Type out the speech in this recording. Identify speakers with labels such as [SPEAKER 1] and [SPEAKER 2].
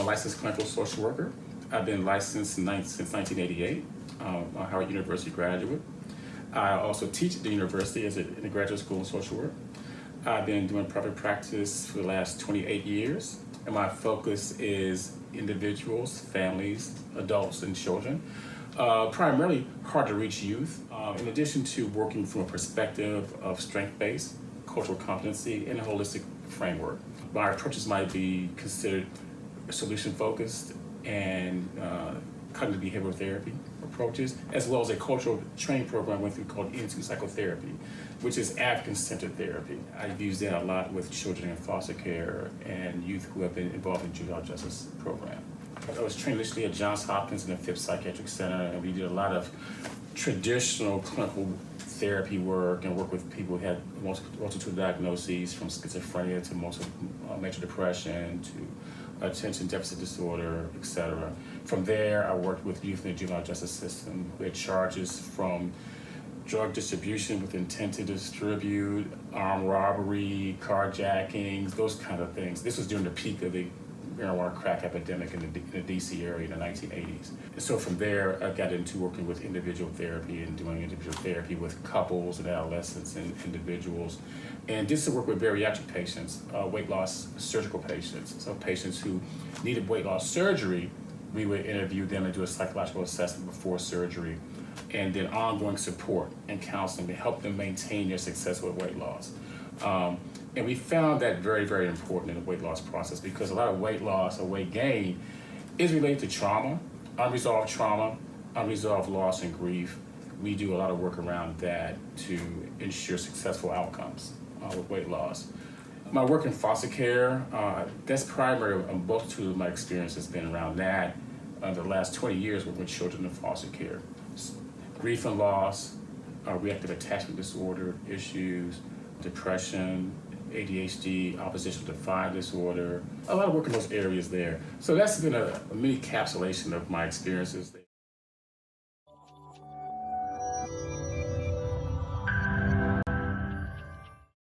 [SPEAKER 1] licensed clinical social worker. I've been licensed since 1988. I'm a Howard University graduate. I also teach at the university in the graduate school of social work. I've been doing private practice for the last 28 years, and my focus is individuals, families, adults, and children, primarily hard-to-reach youth, in addition to working from a perspective of strength-based, cultural competency, and a holistic framework. My approaches might be considered solution-focused and cognitive behavioral therapy approaches, as well as a cultural training program I went through called Into Psychotherapy, which is African-centered therapy. I've used that a lot with children in foster care and youth who have been involved in juvenile justice program. I was trained initially at Johns Hopkins in the Phipps Psychiatric Center, and we did a lot of traditional clinical therapy work and work with people who had multiple diagnoses, from schizophrenia to major depression to attention deficit disorder, etc. From there, I worked with youth in the juvenile justice system who had charges from drug distribution with intent to distribute, armed robbery, carjackings, those kind of things. This was during the peak of the marijuana crack epidemic in the DC area in the 1980s. And so from there, I got into working with individual therapy and doing individual therapy with couples and adolescents and individuals. And did some work with bariatric patients, weight loss surgical patients. So patients who needed weight loss surgery, we would interview them and do a psychological assessment before surgery, and then ongoing support and counseling to help them maintain their success with weight loss. And we found that very, very important in the weight loss process, because a lot of weight loss or weight gain is related to trauma, unresolved loss and grief. We do a lot of work around that to ensure successful outcomes with weight loss. My work in foster care, that's primary. A multitude of my experience has been around that. The last 20 years working with children in foster care. Grief and loss, reactive attachment disorder issues, depression, ADHD, oppositional defiant disorder, a lot of work in those areas there. So that's been a mini encapsulation of my experiences there.